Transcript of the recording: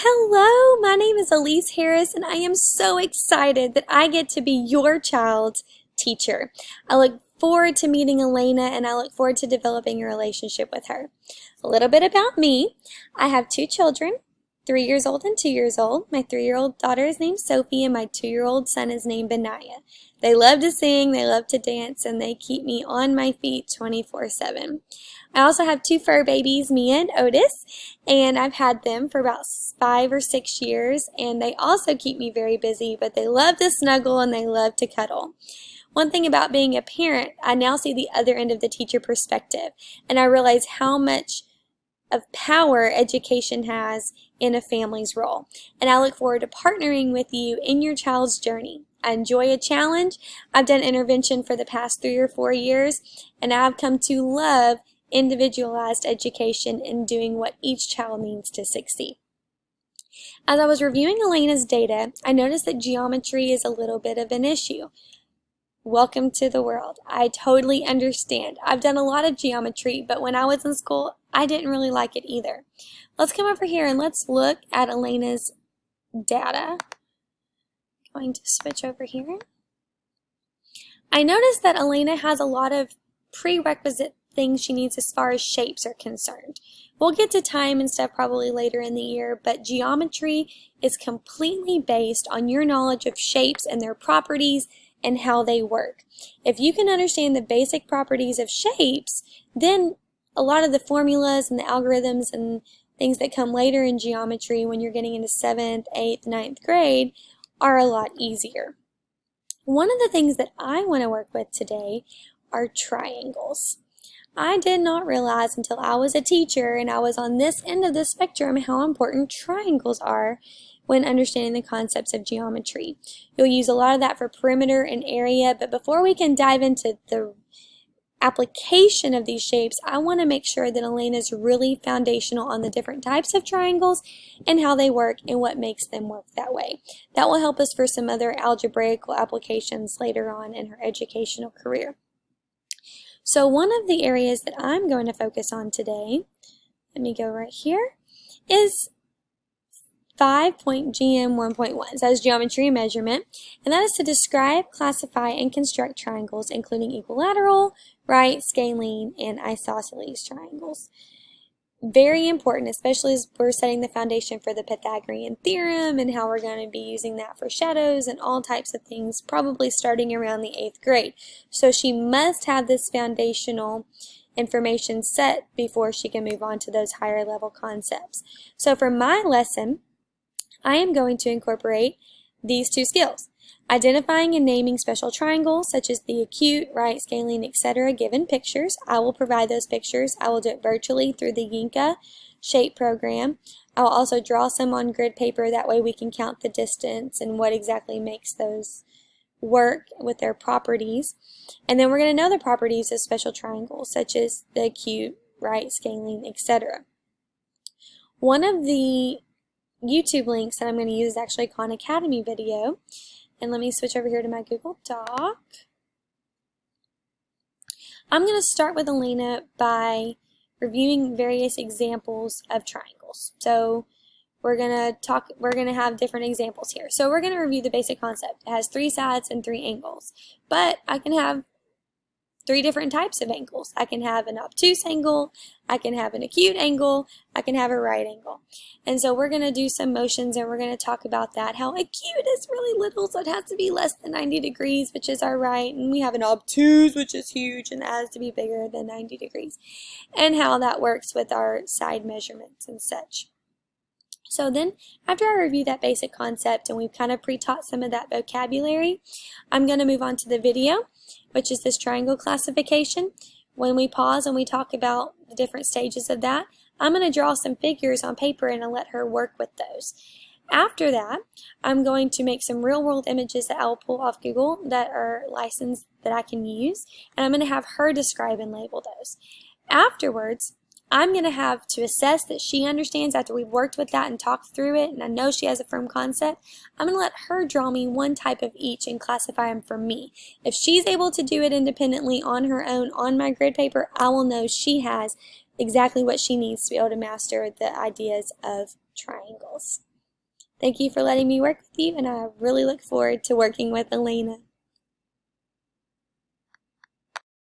Hello, my name is Elise Harris, and I am so excited that I get to be your child's teacher. I look forward to meeting Elena, and I look forward to developing a relationship with her. A little bit about me. I have two children, 3 years old and 2 years old. My 3-year-old daughter is named Sophie, and my 2-year-old son is named Benaiah. They love to sing, they love to dance, and they keep me on my feet 24/7. I also have two fur babies, Mia and Otis, and I've had them for about 5 or 6 years, and they also keep me very busy, but they love to snuggle and they love to cuddle. One thing about being a parent, I now see the other end of the teacher perspective, and I realize how much of power education has in a family's role. And I look forward to partnering with you in your child's journey. I enjoy a challenge. I've done intervention for the past 3 or 4 years, and I've come to love individualized education and doing what each child needs to succeed. As I was reviewing Elena's data, I noticed that geometry is a little bit of an issue. Welcome to the world. I totally understand. I've done a lot of geometry, but when I was in school, I didn't really like it either. Let's come over here and let's look at Elena's data. I'm going to switch over here. I noticed that Elena has a lot of prerequisite things she needs as far as shapes are concerned. We'll get to time and stuff probably later in the year, but geometry is completely based on your knowledge of shapes and their properties and how they work. If you can understand the basic properties of shapes, then a lot of the formulas and the algorithms and things that come later in geometry when you're getting into 7th, 8th, 9th grade are a lot easier. One of the things that I want to work with today are triangles. I did not realize until I was a teacher and I was on this end of the spectrum how important triangles are when understanding the concepts of geometry. You'll use a lot of that for perimeter and area, but before we can dive into the application of these shapes, I want to make sure that Elena is really foundational on the different types of triangles and how they work and what makes them work that way. That will help us for some other algebraical applications later on in her educational career. So one of the areas that I'm going to focus on today, let me go right here, is 5.GM 1.1. So that is geometry and measurement, and that is to describe, classify, and construct triangles, including equilateral, right, scalene, and isosceles triangles. Very important, especially as we're setting the foundation for the Pythagorean theorem and how we're going to be using that for shadows and all types of things, probably starting around the 8th grade. So she must have this foundational information set before she can move on to those higher level concepts. So for my lesson, I am going to incorporate these two skills. Identifying and naming special triangles such as the acute, right, scalene, etc. given pictures. I will provide those pictures. I will do it virtually through the Yinka shape program. I will also draw some on grid paper. That way we can count the distance and what exactly makes those work with their properties. And then we're going to know the properties of special triangles such as the acute, right, scalene, etc. One of the YouTube links that I'm going to use is actually a Khan Academy video. And let me switch over here to my Google Doc. I'm going to start with Elena by reviewing various examples of triangles. So we're going to have different examples here. So we're going to review the basic concept. It has 3 sides and 3 angles. But I can have 3 different types of angles. I can have an obtuse angle, I can have an acute angle, I can have a right angle. And so we're going to do some motions and we're going to talk about that, how acute is really little, so it has to be less than 90 degrees, which is our right, and we have an obtuse, which is huge, and that has to be bigger than 90 degrees, and how that works with our side measurements and such. So then, after I review that basic concept and we've kind of pre-taught some of that vocabulary, I'm going to move on to the video, which is this triangle classification. When we pause and we talk about the different stages of that, I'm going to draw some figures on paper and I'll let her work with those. After that, I'm going to make some real-world images that I'll pull off Google that are licensed that I can use, and I'm going to have her describe and label those. Afterwards, I'm going to have to assess that she understands after we've worked with that and talked through it, and I know she has a firm concept. I'm going to let her draw me one type of each and classify them for me. If she's able to do it independently on her own on my grid paper, I will know she has exactly what she needs to be able to master the ideas of triangles. Thank you for letting me work with you, and I really look forward to working with Elena.